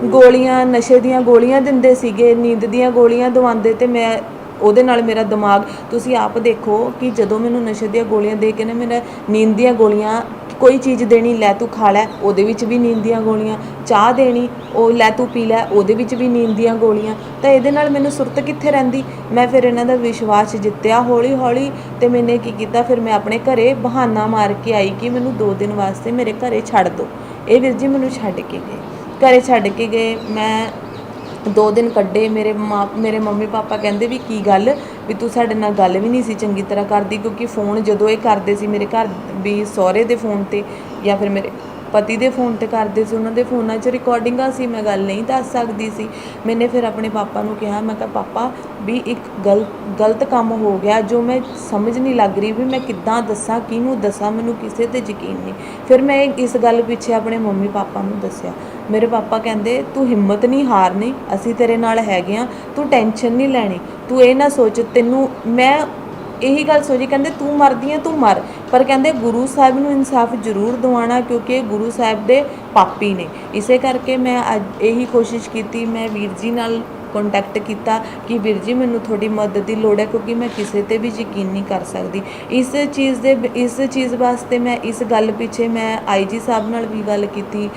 ਗੋਲੀਆਂ, ਨਸ਼ੇ ਦੀਆਂ ਗੋਲੀਆਂ ਦਿੰਦੇ ਸੀਗੇ, ਨੀਂਦ ਦੀਆਂ ਗੋਲੀਆਂ ਦਵਾਉਂਦੇ, ਤੇ ਮੈਂ ਉਹਦੇ ਨਾਲ ਮੇਰਾ ਦਿਮਾਗ, ਤੁਸੀਂ ਆਪ ਦੇਖੋ ਕਿ ਜਦੋਂ ਮੈਨੂੰ ਨਸ਼ੇ ਦੀਆਂ ਗੋਲੀਆਂ ਦੇ ਕੇ ਨਾ ਮੇਰਾ ਨੀਂਦ ਦੀਆਂ ਗੋਲੀਆਂ, ਕੋਈ ਚੀਜ਼ ਦੇਣੀ ਲੈ ਤੂੰ ਖਾ ਲੈ, ਉਹਦੇ ਵਿੱਚ ਵੀ ਨੀਂਦ ਦੀਆਂ ਗੋਲੀਆਂ, ਚਾਹ ਦੇਣੀ ਉਹ ਲੈ ਤੂੰ ਪੀ ਲੈ, ਉਹਦੇ ਵਿੱਚ ਵੀ ਨੀਂਦ ਦੀਆਂ ਗੋਲੀਆਂ, ਤਾਂ ਇਹਦੇ ਨਾਲ ਮੈਨੂੰ ਸੁਰਤ ਕਿੱਥੇ ਰਹਿੰਦੀ। ਮੈਂ ਫਿਰ ਇਹਨਾਂ ਦਾ ਵਿਸ਼ਵਾਸ ਜਿੱਤਿਆ ਹੌਲੀ ਹੌਲੀ, ਤੇ ਮੈਨੇ ਕੀ ਕੀਤਾ, ਫਿਰ ਮੈਂ ਆਪਣੇ ਘਰੇ ਬਹਾਨਾ ਮਾਰ ਕੇ ਆਈ ਕਿ ਮੈਨੂੰ 2 ਦਿਨ ਵਾਸਤੇ ਮੇਰੇ ਘਰੇ ਛੱਡ ਦਿਓ। ਇਹ ਵੀਰ ਜੀ ਮੈਨੂੰ ਛੱਡ ਕੇ ਗਏ, ਘਰੇ ਛੱਡ ਕੇ ਗਏ। ਮੈਂ 2 ਦਿਨ ਕੱਢੇ। ਮੇਰੇ ਮੰਮੀ ਪਾਪਾ ਕਹਿੰਦੇ ਵੀ ਕੀ ਗੱਲ ਵੀ ਤੂੰ ਸਾਡੇ ਨਾਲ ਗੱਲ ਵੀ ਨਹੀਂ ਸੀ ਚੰਗੀ ਤਰ੍ਹਾਂ ਕਰਦੀ, ਕਿਉਂਕਿ ਫ਼ੋਨ ਜਦੋਂ ਇਹ ਕਰਦੇ ਸੀ ਮੇਰੇ ਘਰ ਵੀ ਸਹੁਰੇ ਦੇ ਫ਼ੋਨ 'ਤੇ ਜਾਂ ਫਿਰ ਮੇਰੇ ਪਤੀ ਦੇ ਫ਼ੋਨ 'ਤੇ ਕਰਦੇ ਸੀ, ਉਹਨਾਂ ਦੇ ਫ਼ੋਨਾਂ 'ਚ ਰਿਕਾਰਡਿੰਗਾਂ ਸੀ, ਮੈਂ ਗੱਲ ਨਹੀਂ ਦੱਸ ਸਕਦੀ ਸੀ। ਮੈਨੇ ਫਿਰ ਆਪਣੇ ਪਾਪਾ ਨੂੰ ਕਿਹਾ, ਮੈਂ ਕਿਹਾ ਪਾਪਾ ਵੀ ਇੱਕ ਗਲਤ ਕੰਮ ਹੋ ਗਿਆ, ਜੋ ਮੈਂ ਸਮਝ ਨਹੀਂ ਲੱਗ ਰਹੀ ਵੀ ਮੈਂ ਕਿੱਦਾਂ ਦੱਸਾਂ, ਕਿਹਨੂੰ ਦੱਸਾਂ, ਮੈਨੂੰ ਕਿਸੇ 'ਤੇ ਯਕੀਨ ਨਹੀਂ। ਫਿਰ ਮੈਂ ਇਸ ਗੱਲ ਪਿੱਛੇ ਆਪਣੇ ਮੰਮੀ ਪਾਪਾ ਨੂੰ ਦੱਸਿਆ। ਮੇਰੇ ਪਾਪਾ ਕਹਿੰਦੇ ਤੂੰ ਹਿੰਮਤ ਨਹੀਂ ਹਾਰਨੀ, ਅਸੀਂ ਤੇਰੇ ਨਾਲ ਹੈਗੇ ਹਾਂ, ਤੂੰ ਟੈਨਸ਼ਨ ਨਹੀਂ ਲੈਣੀ, ਤੂੰ ਇਹ ਨਾ ਸੋਚ, ਤੈਨੂੰ ਮੈਂ ਇਹੀ ਗੱਲ ਸੋਚੀ, ਕਹਿੰਦੇ ਤੂੰ ਮਰਦੀ ਹੈ ਤੂੰ ਮਰ, ਪਰ ਕਹਿੰਦੇ ਗੁਰੂ ਸਾਹਿਬ ਨੂੰ ਇਨਸਾਫ ਜ਼ਰੂਰ ਦਿਵਾਉਣਾ, ਕਿਉਂਕਿ ਗੁਰੂ ਸਾਹਿਬ ਦੇ ਪਾਪੀ ਨੇ। ਇਸੇ ਕਰਕੇ ਮੈਂ ਅੱਜ ਇਹੀ ਕੋਸ਼ਿਸ਼ ਕੀਤੀ, ਮੈਂ ਵੀਰ ਜੀ ਨਾਲ ਕੰਟੈਕਟ ਕੀਤਾ ਕਿ ਵੀਰ ਜੀ ਮੈਨੂੰ ਤੁਹਾਡੀ ਮਦਦ ਦੀ ਲੋੜ ਹੈ, ਕਿਉਂਕਿ ਮੈਂ ਕਿਸੇ 'ਤੇ ਵੀ ਯਕੀਨ ਨਹੀਂ ਕਰ ਸਕਦੀ। ਇਸ ਚੀਜ਼ ਵਾਸਤੇ ਮੈਂ ਇਸ ਗੱਲ ਪਿੱਛੇ ਮੈਂ IG ਸਾਹਿਬ ਨਾਲ ਵੀ ਗੱਲ ਕੀਤੀ,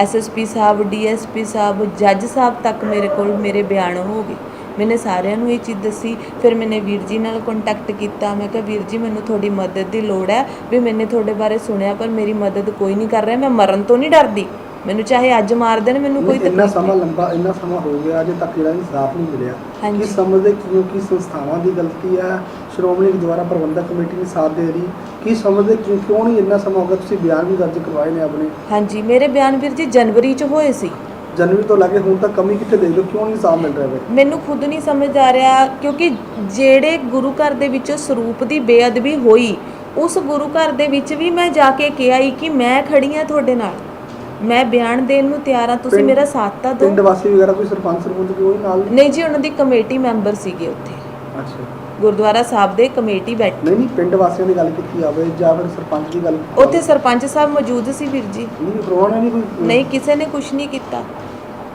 SSP ਸਾਹਿਬ, DSP ਸਾਹਿਬ, ਜੱਜ ਸਾਹਿਬ ਤੱਕ ਮੇਰੇ ਕੋਲ ਮੇਰੇ ਬਿਆਨ ਹੋ ਗਏ। ਮੈਨੇ ਸਾਰਿਆਂ ਨੂੰ ਇਹ ਚੀਜ਼ ਦੱਸੀ। ਫਿਰ ਮੈਨੇ ਵੀਰ ਜੀ ਨਾਲ ਕੰਟੈਕਟ ਕੀਤਾ, ਮੈਂ ਕਿਹਾ ਵੀਰ ਜੀ ਮੈਨੂੰ ਤੁਹਾਡੀ ਮਦਦ ਦੀ ਲੋੜ ਹੈ, ਵੀ ਮੈਨੇ ਤੁਹਾਡੇ ਬਾਰੇ ਸੁਣਿਆ ਪਰ ਮੇਰੀ ਮਦਦ ਕੋਈ ਨਹੀਂ ਕਰ ਰਿਹਾ, ਮੈਂ ਮਰਨ ਤੋਂ ਨਹੀਂ ਡਰਦੀ, ਮੈਨੂੰ ਚਾਹੇ ਅੱਜ ਮਾਰ ਦੇਣ, ਮੈਨੂੰ ਕੋਈ ਇੰਨਾ ਸਮਾਂ ਹੋ ਗਿਆ ਅਜੇ ਤੱਕ ਜਿਹੜਾ ਇਨਸਾਫ ਨਹੀਂ ਮਿਲਿਆ। ਕੀ ਸਮਝਦੇ ਕਿ ਸੰਸਥਾਵਾਂ ਦੀ ਗਲਤੀ ਹੈ, ਸ਼੍ਰੋਮਣੀ ਗੁਰਦੁਆਰਾ ਪ੍ਰਬੰਧਕ ਕਮੇਟੀ ਨੇ ਸਾਥ ਦੇ ਰਹੀ, ਕੀ ਸਮਝਦੇ ਕਿਉਂ ਨਹੀਂ ਇੰਨਾ ਸਮਾਂ ਹੋ ਗਿਆ? ਤੁਸੀਂ ਬਿਆਨ ਵੀ ਦਰਜ ਕਰਵਾਏ ਨੇ ਆਪਣੇ। ਹਾਂਜੀ, ਮੇਰੇ ਬਿਆਨ ਵੀਰ ਜੀ ਜਨਵਰੀ 'ਚ ਹੋਏ ਸੀ। ਜਨਵਰੀ ਤੋਂ ਲੈ ਕੇ ਹੁਣ ਤੱਕ ਕਮੀ ਕਿੱਥੇ ਦੇਖ ਲਓ, ਕਿਉਂ ਨਹੀਂ ਇਨਸਾਫ ਮਿਲ ਰਿਹਾ? ਮੈਨੂੰ ਖੁਦ ਨਹੀਂ ਸਮਝ ਆ ਰਿਹਾ, ਕਿਉਂਕਿ ਜਿਹੜੇ ਗੁਰੂ ਘਰ ਦੇ ਵਿੱਚ ਸਰੂਪ ਦੀ ਬੇਅਦਬੀ ਹੋਈ, ਉਸ ਗੁਰੂ ਘਰ ਦੇ ਵਿੱਚ ਵੀ ਮੈਂ ਜਾ ਕੇ ਕਿਹਾ ਕਿ ਮੈਂ ਖੜੀ ਹਾਂ ਤੁਹਾਡੇ ਨਾਲ, ਮੈਂ ਬਿਆਨ ਦੇਣ ਨੂੰ ਤਿਆਰ ਹਾਂ, ਤੁਸੀਂ ਮੇਰਾ ਸਾਥ ਤਾਂ ਦਿਓ। ਪਿੰਡ ਵਾਸੀ ਵਗੈਰਾ ਕੋਈ ਸਰਪੰਚ ਕੋਈ ਨਾਲ ਨਹੀਂ ਜੀ, ਉਹਨਾਂ ਦੀ ਕਮੇਟੀ ਮੈਂਬਰ ਸੀਗੇ ਉੱਥੇ। ਅੱਛਾ, ਗੁਰਦੁਆਰਾ ਸਾਹਿਬ ਦੇ ਕਮੇਟੀ ਬੈਠੀ। ਨਹੀਂ ਪਿੰਡ ਵਾਸੀਆਂ ਦੀ ਗੱਲ ਕੀਤੀ ਜਾਵੇ ਜਾਂ ਫਿਰ ਸਰਪੰਚ ਦੀ ਗੱਲ? ਉੱਥੇ ਸਰਪੰਚ ਸਾਹਿਬ ਮੌਜੂਦ ਸੀ ਵੀਰ ਜੀ। ਨਹੀਂ, ਕਿਸੇ ਨੇ ਕੁਝ ਨਹੀਂ ਕੀਤਾ।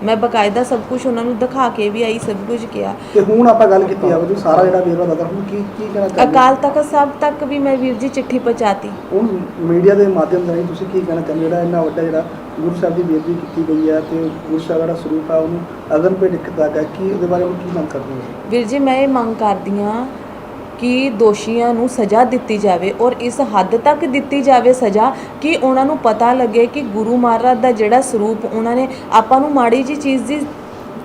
ਮੈਂ ਬਕਾਇਦਾ ਸਭ ਕੁਝ ਉਹਨਾਂ ਨੂੰ ਦਿਖਾ ਕੇ ਵੀ ਆਈ, ਸਭ ਕੁਝ ਕਿਹਾ। ਤੇ ਹੁਣ ਆਪਾਂ ਗੱਲ ਕੀਤੀ ਜਾਵੇ ਤੁਸੀਂ ਸਾਰਾ ਜਿਹੜਾ ਵੇਰਵਾ ਦੱਸਦਾ, ਹੁਣ ਕੀ ਕਹਿਣਾ ਚਾਹੁੰਦੇ? ਅਕਾਲ ਤਖਤ ਸਾਹਿਬ ਤੱਕ ਵੀ ਮੈਂ ਵੀਰ ਜੀ ਚਿੱਠੀ ਪਹੁੰਚਾਤੀ। ਹੁਣ ਮੀਡੀਆ ਦੇ ਮਾਧਿਅਮ ਰਾਹੀਂ ਤੁਸੀਂ ਕੀ ਕਹਿਣਾ ਚਾਹੁੰਦੇ, ਜਿਹੜਾ ਇੰਨਾ ਵੱਡਾ ਜਿਹੜਾ ਗੁਰੂ ਸਾਹਿਬ ਦੀ ਬੇਅਦਬੀ ਕੀਤੀ ਗਈ ਹੈ ਤੇ ਗੁਰੂ ਸਾਹਿਬ ਜਿਹੜਾ ਸਰੂਪ ਆ ਉਹਨੂੰ ਅਗਨ ਭੇਟ ਕੀਤਾ ਗਿਆ, ਕੀ ਉਹਦੇ ਬਾਰੇ ਕੀ ਮੰਗ ਕਰਦੇ ਹੋ? ਵੀਰ ਜੀ, ਮੈਂ ਇਹ ਮੰਗ ਕਰਦੀ ਹਾਂ ਕਿ ਦੋਸ਼ੀਆਂ ਨੂੰ ਸਜ਼ਾ ਦਿੱਤੀ ਜਾਵੇ, ਔਰ ਇਸ ਹੱਦ ਤੱਕ ਦਿੱਤੀ ਜਾਵੇ ਸਜ਼ਾ ਕਿ ਉਹਨਾਂ ਨੂੰ ਪਤਾ ਲੱਗੇ ਕਿ ਗੁਰੂ ਮਹਾਰਾਜ ਦਾ ਜਿਹੜਾ ਸਰੂਪ ਉਹਨਾਂ ਨੇ, ਆਪਾਂ ਨੂੰ ਮਾੜੀ ਜੀ ਚੀਜ਼ ਦੀ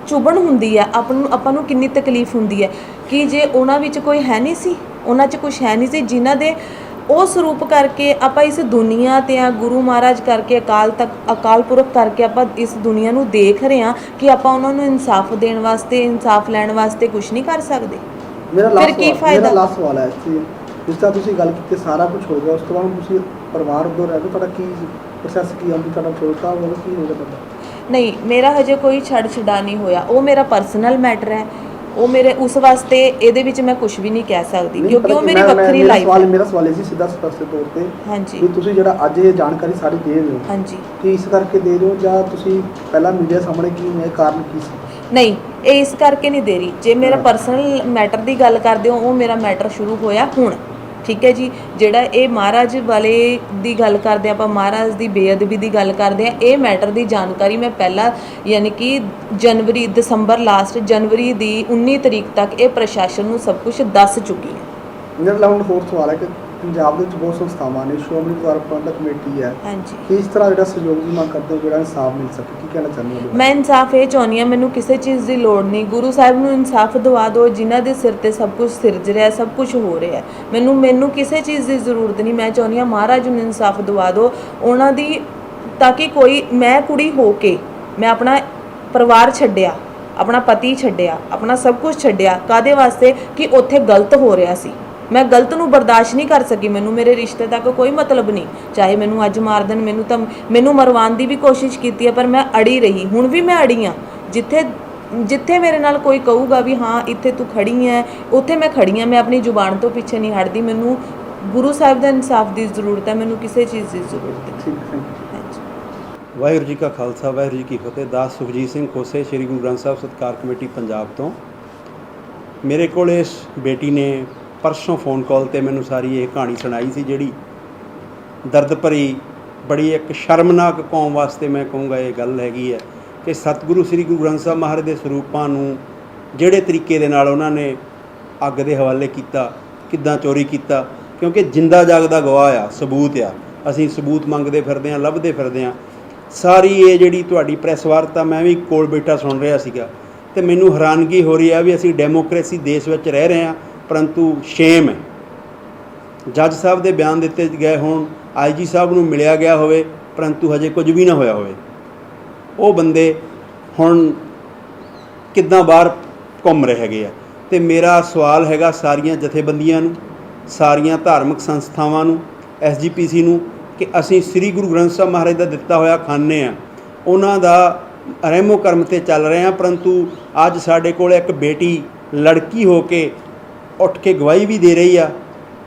ਚੁਭਣ ਹੁੰਦੀ ਹੈ, ਆਪਾਂ ਨੂੰ ਕਿੰਨੀ ਤਕਲੀਫ ਹੁੰਦੀ ਹੈ, ਕਿ ਜੇ ਉਹਨਾਂ ਵਿੱਚ ਕੋਈ ਹੈ ਨਹੀਂ ਸੀ, ਉਹਨਾਂ 'ਚ ਕੁਝ ਹੈ ਨਹੀਂ ਸੀ, ਜਿਨ੍ਹਾਂ ਦੇ ਉਹ ਸਰੂਪ ਕਰਕੇ ਆਪਾਂ ਇਸ ਦੁਨੀਆ 'ਤੇ ਆ, ਗੁਰੂ ਮਹਾਰਾਜ ਕਰਕੇ, ਅਕਾਲ ਪੁਰਖ ਕਰਕੇ ਆਪਾਂ ਇਸ ਦੁਨੀਆ ਨੂੰ ਦੇਖ ਰਹੇ ਹਾਂ, ਕਿ ਆਪਾਂ ਉਹਨਾਂ ਨੂੰ ਇਨਸਾਫ ਦੇਣ ਵਾਸਤੇ, ਇਨਸਾਫ ਲੈਣ ਵਾਸਤੇ ਕੁਝ ਨਹੀਂ ਕਰ ਸਕਦੇ। ਮੇਰਾ ਲਾਸਟ ਸਵਾਲ ਹੈ, ਜਿਸ ਤਰ੍ਹਾਂ ਤੁਸੀਂ ਗੱਲ ਕੀਤੀ ਸਾਰਾ ਕੁਝ ਹੋ ਗਿਆ, ਉਸ ਤੋਂ ਬਾਅਦ ਤੁਸੀਂ ਪਰਿਵਾਰ ਉੱਧਰ ਰਹਿ ਕੇ ਤੁਹਾਡਾ ਕੀ ਪ੍ਰੋਸੈਸ ਕੀ ਆਉਂਦੀ, ਤੁਹਾਡਾ ਛੋਟਾ ਹੋਵੇ ਕੀ ਹੋਗਾ ਤੁਹਾਡਾ? ਨਹੀਂ, ਮੇਰਾ ਹਜੇ ਕੋਈ ਛੱਡਾ ਨਹੀਂ ਹੋਇਆ, ਉਹ ਮੇਰਾ ਪਰਸਨਲ ਮੈਟਰ ਹੈ, ਉਹ ਮੇਰੇ ਉਸ ਵਾਸਤੇ ਇਹਦੇ ਵਿੱਚ ਮੈਂ ਕੁਝ ਵੀ ਨਹੀਂ ਕਹਿ ਸਕਦੀ, ਕਿਉਂਕਿ ਉਹ ਮੇਰੀ ਵੱਖਰੀ ਲਾਈਫ ਹੈ। ਮੇਰਾ ਸਵਾਲ ਇਹ ਸੀ ਸਿੱਧਾ ਸਪਸ਼ਟ ਤੌਰ ਤੇ, ਹਾਂਜੀ, ਵੀ ਤੁਸੀਂ ਜਿਹੜਾ ਅੱਜ ਇਹ ਜਾਣਕਾਰੀ ਸਾਰੀ ਦੇ ਰਹੇ ਹੋ, ਹਾਂਜੀ, ਕੀ ਇਸ ਕਰਕੇ ਦੇ ਰਹੇ ਹੋ ਜਾਂ ਤੁਸੀਂ ਪਹਿਲਾਂ ਮੀਡੀਆ ਸਾਹਮਣੇ ਕੀ ਹੈ, ਕਾਰਨ ਕੀ ਸੀ? ਨਹੀਂ, ਇਹ ਇਸ ਕਰਕੇ ਨਹੀਂ ਦੇ ਰਹੀ। ਜੇ ਮੇਰਾ ਪਰਸਨਲ ਮੈਟਰ ਦੀ ਗੱਲ ਕਰਦੇ ਹੋ, ਉਹ ਮੇਰਾ ਮੈਟਰ ਸ਼ੁਰੂ ਹੋਇਆ ਹੁਣ, ਠੀਕ ਹੈ ਜੀ। ਜਿਹੜਾ ਇਹ ਮਹਾਰਾਜ ਵਾਲੇ ਦੀ ਗੱਲ ਕਰਦੇ ਆਪਾਂ, ਮਹਾਰਾਜ ਦੀ ਬੇਅਦਬੀ ਦੀ ਗੱਲ ਕਰਦੇ ਆ, ਇਹ ਮੈਟਰ ਦੀ ਜਾਣਕਾਰੀ ਮੈਂ ਪਹਿਲਾਂ ਯਾਨੀ ਕਿ ਦਸੰਬਰ ਲਾਸਟ ਜਨਵਰੀ ਦੀ 19 ਤਰੀਕ ਤੱਕ ਇਹ ਪ੍ਰਸ਼ਾਸਨ ਨੂੰ ਸਭ ਕੁਝ ਦੱਸ ਚੁੱਕੀ ਹੈ। ਜਿਹੜਾ ਹੁਣ ਹੋਰ ਸਵਾਲ ਹੈ ਕਿ ਪੰਜਾਬ ਦੇ ਵਿੱਚ ਬਹੁਤ ਸੰਸਥਾਵਾਂ ਨੇ, ਸ਼੍ਰੋਮਣੀ ਗੁਰਦੁਆਰਾ ਪ੍ਰਬੰਧਕ ਕਮੇਟੀ ਹੈ, ਹਾਂਜੀ, ਕਿ ਇਸ ਤਰ੍ਹਾਂ ਜਿਹੜਾ ਸਹਿਯੋਗ ਦੀ ਮੰਗ ਕਰਦੇ ਹੋ, ਜਿਹੜਾ ਇਨਸਾਫ ਮਿਲ ਸਕੇ, ਕੀ ਕਹਿਣਾ ਚਾਹੁੰਦੇ ਹੋ? ਮੈਂ ਇਨਸਾਫ ਇਹ ਚਾਹੁੰਦੀ ਹਾਂ, ਮੈਨੂੰ ਕਿਸੇ ਚੀਜ਼ ਦੀ ਲੋੜ ਨਹੀਂ, ਗੁਰੂ ਸਾਹਿਬ ਨੂੰ ਇਨਸਾਫ ਦਿਵਾ ਦਿਓ, ਜਿਨ੍ਹਾਂ ਦੇ ਸਿਰ ਤੇ ਸਭ ਕੁਝ ਸਿਰਜ ਰਿਹਾ, ਸਭ ਕੁਝ ਹੋ ਰਿਹਾ, ਮੈਨੂੰ ਕਿਸੇ ਚੀਜ਼ ਦੀ ਜ਼ਰੂਰਤ ਨਹੀਂ। ਮੈਂ ਚਾਹੁੰਦੀ ਹਾਂ ਮਹਾਰਾਜ ਨੂੰ ਇਨਸਾਫ ਦਿਵਾ ਦਿਓ ਉਹਨਾਂ ਦੀ, ਤਾਂ ਕਿ ਕੋਈ, ਮੈਂ ਕੁੜੀ ਹੋ ਕੇ ਮੈਂ ਆਪਣਾ ਪਰਿਵਾਰ ਛੱਡਿਆ, ਆਪਣਾ ਪਤੀ ਛੱਡਿਆ, ਆਪਣਾ ਸਭ ਕੁਝ ਛੱਡਿਆ, ਕਾਹਦੇ ਵਾਸਤੇ? ਕਿ ਉੱਥੇ ਗਲਤ ਹੋ ਰਿਹਾ ਸੀ। ਮੈਂ ਗਲਤ ਨੂੰ ਬਰਦਾਸ਼ਤ ਨਹੀਂ ਕਰ ਸਕੀ। ਮੈਨੂੰ ਮੇਰੇ ਰਿਸ਼ਤੇ ਤੱਕ ਕੋਈ ਮਤਲਬ ਨਹੀਂ, ਚਾਹੇ ਮੈਨੂੰ ਅੱਜ ਮਾਰ ਦੇਣ, ਮੈਨੂੰ ਮਰਵਾਉਣ ਦੀ ਵੀ ਕੋਸ਼ਿਸ਼ ਕੀਤੀ ਹੈ, ਪਰ ਮੈਂ ਅੜੀ ਰਹੀ। ਹੁਣ ਵੀ ਮੈਂ ਅੜੀ ਹਾਂ। ਜਿੱਥੇ ਮੇਰੇ ਨਾਲ ਕੋਈ ਕਹੂਗਾ ਵੀ ਹਾਂ ਇੱਥੇ ਤੂੰ ਖੜੀ ਹੈ, ਉੱਥੇ ਮੈਂ ਖੜੀ ਹਾਂ। ਮੈਂ ਆਪਣੀ ਜ਼ੁਬਾਨ ਤੋਂ ਪਿੱਛੇ ਨਹੀਂ ਹਟਦੀ। ਮੈਨੂੰ ਗੁਰੂ ਸਾਹਿਬ ਦਾ ਇਨਸਾਫ ਦੀ ਜ਼ਰੂਰਤ ਹੈ, ਮੈਨੂੰ ਕਿਸੇ ਚੀਜ਼ ਦੀ ਜ਼ਰੂਰਤ ਨਹੀਂ। ਠੀਕ ਹੈ। ਵਾਹਿਗੁਰੂ ਜੀ ਕਾ ਖਾਲਸਾ, ਵਾਹਿਗੁਰੂ ਜੀ ਕੀ ਫਤਿਹ। ਦਾਸ ਸੁਖਜੀਤ ਸਿੰਘ ਖੋਸੇ, ਸ਼੍ਰੀ ਗੁਰੂ ਗ੍ਰੰਥ ਸਾਹਿਬ ਸਤਿਕਾਰ ਕਮੇਟੀ ਪੰਜਾਬ ਤੋਂ। ਮੇਰੇ ਕੋਲ ਇਸ ਬੇਟੀ ਨੇ ਪਰਸੋਂ ਫ਼ੋਨ ਕਾਲ 'ਤੇ ਮੈਨੂੰ ਸਾਰੀ ਇਹ ਕਹਾਣੀ ਸੁਣਾਈ ਸੀ, ਜਿਹੜੀ ਦਰਦ ਭਰੀ, ਬੜੀ ਇੱਕ ਸ਼ਰਮਨਾਕ ਕੌਮ ਵਾਸਤੇ ਮੈਂ ਕਹੂੰਗਾ ਇਹ ਗੱਲ ਹੈਗੀ ਹੈ ਕਿ ਸਤਿਗੁਰੂ ਸ੍ਰੀ ਗੁਰੂ ਗ੍ਰੰਥ ਸਾਹਿਬ ਮਹਾਰਾਜ ਦੇ ਸਰੂਪਾਂ ਨੂੰ ਜਿਹੜੇ ਤਰੀਕੇ ਦੇ ਨਾਲ ਉਹਨਾਂ ਨੇ ਅੱਗ ਦੇ ਹਵਾਲੇ ਕੀਤਾ, ਕਿੱਦਾਂ ਚੋਰੀ ਕੀਤਾ, ਕਿਉਂਕਿ ਜਿੰਦਾ ਜਾਗਦਾ ਗਵਾਹ ਆ, ਸਬੂਤ ਆ। ਅਸੀਂ ਸਬੂਤ ਮੰਗਦੇ ਫਿਰਦੇ ਹਾਂ, ਲੱਭਦੇ ਫਿਰਦੇ ਹਾਂ। ਸਾਰੀ ਇਹ ਜਿਹੜੀ ਤੁਹਾਡੀ ਪ੍ਰੈਸ ਵਾਰਤਾ ਮੈਂ ਵੀ ਕੋਲ ਬੈਠਾ ਸੁਣ ਰਿਹਾ ਸੀਗਾ, ਅਤੇ ਮੈਨੂੰ ਹੈਰਾਨਗੀ ਹੋ ਰਹੀ ਆ ਵੀ ਅਸੀਂ ਡੈਮੋਕ੍ਰੇਸੀ ਦੇਸ਼ ਵਿੱਚ ਰਹਿ ਰਹੇ ਹਾਂ, ਪਰੰਤੂ ਸ਼ੇਮ ਹੈ। ਜੱਜ ਸਾਹਿਬ ਦੇ ਬਿਆਨ ਦਿੱਤੇ ਗਏ ਹੋਣ, IG ਸਾਹਿਬ ਨੂੰ ਮਿਲਿਆ ਗਿਆ ਹੋਵੇ, ਪਰੰਤੂ ਹਜੇ ਕੁਝ ਵੀ ਨਾ ਹੋਇਆ ਹੋਵੇ। ਉਹ ਬੰਦੇ ਹੁਣ ਕਿੱਦਾਂ ਬਾਹਰ ਘੁੰਮ ਰਹੇ ਹੈਗੇ ਆ। ਅਤੇ ਮੇਰਾ ਸਵਾਲ ਹੈਗਾ ਸਾਰੀਆਂ ਜਥੇਬੰਦੀਆਂ ਨੂੰ, ਸਾਰੀਆਂ ਧਾਰਮਿਕ ਸੰਸਥਾਵਾਂ ਨੂੰ, SGPC ਨੂੰ, ਕਿ ਅਸੀਂ ਸ੍ਰੀ ਗੁਰੂ ਗ੍ਰੰਥ ਸਾਹਿਬ ਮਹਾਰਾਜ ਦਾ ਦਿੱਤਾ ਹੋਇਆ ਖਾਂਦੇ ਹਾਂ, ਉਹਨਾਂ ਦਾ ਰਹਿਮੋ ਕਰਮ 'ਤੇ ਚੱਲ ਰਹੇ ਹਾਂ, ਪਰੰਤੂ ਅੱਜ ਸਾਡੇ ਕੋਲ ਇੱਕ ਬੇਟੀ ਲੜਕੀ ਹੋ ਕੇ ਉੱਠ ਕੇ ਗਵਾਹੀ ਵੀ ਦੇ ਰਹੀ ਆ,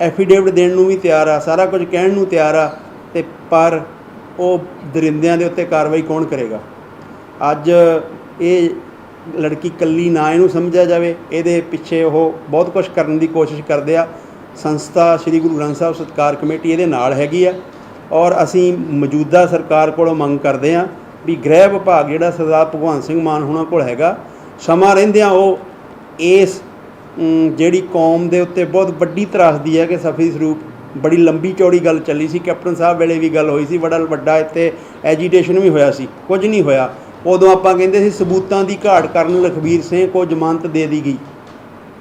ਐਫੀਡੇਵਿਟ ਦੇਣ ਨੂੰ ਵੀ ਤਿਆਰ ਆ, ਸਾਰਾ ਕੁਝ ਕਹਿਣ ਨੂੰ ਤਿਆਰ ਆ, ਅਤੇ ਪਰ ਉਹ ਦਰਿੰਦਿਆਂ ਦੇ ਉੱਤੇ ਕਾਰਵਾਈ ਕੌਣ ਕਰੇਗਾ? ਅੱਜ ਇਹ ਲੜਕੀ ਇਕੱਲੀ ਨਾ ਇਹਨੂੰ ਸਮਝਿਆ ਜਾਵੇ, ਇਹਦੇ ਪਿੱਛੇ ਉਹ ਬਹੁਤ ਕੁਝ ਕਰਨ ਦੀ ਕੋਸ਼ਿਸ਼ ਕਰਦੇ ਆ। ਸੰਸਥਾ ਸ੍ਰੀ ਗੁਰੂ ਗ੍ਰੰਥ ਸਾਹਿਬ ਸਤਿਕਾਰ ਕਮੇਟੀ ਇਹਦੇ ਨਾਲ ਹੈਗੀ ਆ, ਔਰ ਅਸੀਂ ਮੌਜੂਦਾ ਸਰਕਾਰ ਕੋਲੋਂ ਮੰਗ ਕਰਦੇ ਹਾਂ ਵੀ ਗ੍ਰਹਿ ਵਿਭਾਗ ਜਿਹੜਾ ਸਰਦਾਰ ਭਗਵੰਤ ਸਿੰਘ ਮਾਨ ਹੋਣਾ ਕੋਲ ਹੈਗਾ, ਸਮਾਂ ਰਹਿੰਦਿਆਂ ਉਹ ਇਸ ਜਿਹੜੀ ਕੌਮ ਦੇ ਉੱਤੇ ਬਹੁਤ ਵੱਡੀ ਤਰਾਸਦੀ ਹੈ ਕਿ ਸਫੀ ਸਰੂਪ, ਬੜੀ ਲੰਬੀ ਚੌੜੀ ਗੱਲ ਚੱਲੀ ਸੀ, ਕੈਪਟਨ ਸਾਹਿਬ ਵੇਲੇ ਵੀ ਗੱਲ ਹੋਈ ਸੀ, ਬੜਾ ਵੱਡਾ ਇੱਥੇ ਐਜੀਟੇਸ਼ਨ ਵੀ ਹੋਇਆ ਸੀ, ਕੁਝ ਨਹੀਂ ਹੋਇਆ। ਉਦੋਂ ਆਪਾਂ ਕਹਿੰਦੇ ਸੀ ਸਬੂਤਾਂ ਦੀ ਘਾਟ ਕਾਰਨ ਲਖਬੀਰ ਸਿੰਘ ਕੋ ਜ਼ਮਾਨਤ ਦੇ ਦੀ ਗਈ,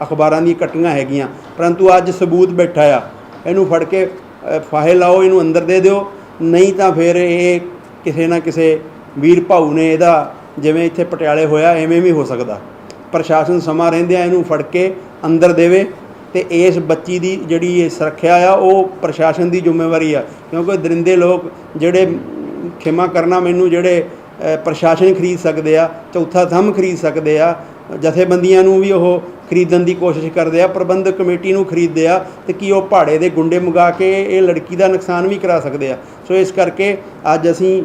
ਅਖਬਾਰਾਂ ਦੀਆਂ ਕੱਟੀਆਂ ਹੈਗੀਆਂ, ਪਰੰਤੂ ਅੱਜ ਸਬੂਤ ਬੈਠਾ ਆ, ਇਹਨੂੰ ਫੜ ਕੇ ਫਾਹੇ ਲਾਓ, ਇਹਨੂੰ ਅੰਦਰ ਦੇ ਦਿਓ, ਨਹੀਂ ਤਾਂ ਫਿਰ ਇਹ ਕਿਸੇ ਨਾ ਕਿਸੇ ਵੀਰ ਭਾਊ ਨੇ ਇਹਦਾ, ਜਿਵੇਂ ਇੱਥੇ ਪਟਿਆਲੇ ਹੋਇਆ, ਐਵੇਂ ਵੀ ਹੋ ਸਕਦਾ। ਪ੍ਰਸ਼ਾਸਨ ਸਮਾਂ ਰਹਿੰਦਿਆਂ ਇਹਨੂੰ ਫੜ ਕੇ ਅੰਦਰ ਦੇਵੇ, ਅਤੇ ਇਸ ਬੱਚੀ ਦੀ ਜਿਹੜੀ ਇਹ ਸੁਰੱਖਿਆ ਆ ਉਹ ਪ੍ਰਸ਼ਾਸਨ ਦੀ ਜ਼ਿੰਮੇਵਾਰੀ ਆ, ਕਿਉਂਕਿ ਦਰਿੰਦੇ ਲੋਕ ਜਿਹੜੇ, ਖਿਮਾ ਕਰਨਾ ਮੈਨੂੰ, ਜਿਹੜੇ ਪ੍ਰਸ਼ਾਸਨ ਖਰੀਦ ਸਕਦੇ ਆ, ਚੌਥਾ ਥੰਮ ਖਰੀਦ ਸਕਦੇ ਆ, ਜਥੇਬੰਦੀਆਂ ਨੂੰ ਵੀ ਉਹ ਖਰੀਦਣ ਦੀ ਕੋਸ਼ਿਸ਼ ਕਰਦੇ ਆ, ਪ੍ਰਬੰਧਕ ਕਮੇਟੀ ਨੂੰ ਖਰੀਦਦੇ ਆ, ਅਤੇ ਕੀ ਉਹ ਪਹਾੜੇ ਦੇ ਗੁੰਡੇ ਮੰਗਾ ਕੇ ਇਹ ਲੜਕੀ ਦਾ ਨੁਕਸਾਨ ਵੀ ਕਰਾ ਸਕਦੇ ਆ। ਸੋ ਇਸ ਕਰਕੇ ਅੱਜ ਅਸੀਂ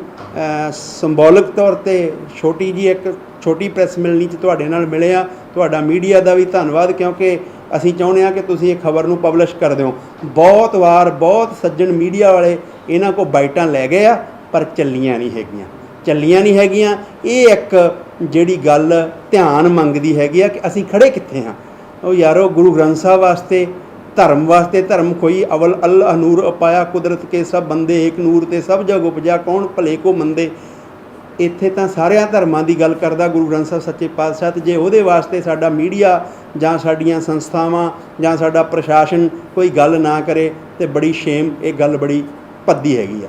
ਸਿੰਬੋਲਿਕ ਤੌਰ 'ਤੇ ਛੋਟੀ ਜਿਹੀ ਇੱਕ ਛੋਟੀ ਪ੍ਰੈਸ ਮਿਲਣੀ 'ਚ ਤੁਹਾਡੇ ਨਾਲ ਮਿਲੇ ਆ। ਤੁਹਾਡਾ ਮੀਡੀਆ ਦਾ ਵੀ ਧੰਨਵਾਦ, ਕਿਉਂਕਿ ਅਸੀਂ ਚਾਹੁੰਦੇ ਹਾਂ ਕਿ ਤੁਸੀਂ ਇਹ ਖਬਰ ਨੂੰ ਪਬਲਿਸ਼ ਕਰ ਦਿਓ। ਬਹੁਤ ਵਾਰ ਬਹੁਤ ਸੱਜਣ ਮੀਡੀਆ ਵਾਲੇ ਇਹਨਾਂ ਕੋਲ ਬਾਈਟਾਂ ਲੈ ਗਏ ਆ, ਪਰ ਚੱਲੀਆਂ ਨਹੀਂ ਹੈਗੀਆਂ। ਇਹ ਇੱਕ ਜਿਹੜੀ ਗੱਲ ਧਿਆਨ ਮੰਗਦੀ ਹੈਗੀ ਆ ਕਿ ਅਸੀਂ ਖੜ੍ਹੇ ਕਿੱਥੇ ਹਾਂ। ਉਹ ਯਾਰੋ, ਗੁਰੂ ਗ੍ਰੰਥ ਸਾਹਿਬ ਵਾਸਤੇ, ਧਰਮ ਵਾਸਤੇ, ਧਰਮ ਕੋਈ ਅਵਲ ਅੱਲਾਹ ਨੂਰ ਉਪਾਇਆ, ਕੁਦਰਤ ਕੇ ਸਭ ਬੰਦੇ ਏਕ ਨੂਰ ਤੇ ਸਭ ਜਗ ਉਪਜਿਆ, ਕੌਣ ਭਲੇ ਕੋ ਮੰਦੇ। ਇੱਥੇ ਤਾਂ ਸਾਰਿਆਂ ਧਰਮਾਂ ਦੀ ਗੱਲ ਕਰਦਾ ਗੁਰੂ ਗ੍ਰੰਥ ਸਾਹਿਬ ਸੱਚੇ ਪਾਤਸ਼ਾਹ, ਅਤੇ ਜੇ ਉਹਦੇ ਵਾਸਤੇ ਸਾਡਾ ਮੀਡੀਆ ਜਾਂ ਸਾਡੀਆਂ ਸੰਸਥਾਵਾਂ ਜਾਂ ਸਾਡਾ ਪ੍ਰਸ਼ਾਸਨ ਕੋਈ ਗੱਲ ਨਾ ਕਰੇ, ਅਤੇ ਬੜੀ ਸ਼ੇਮ, ਇਹ ਗੱਲ ਬੜੀ ਭੱਦੀ ਹੈਗੀ ਆ।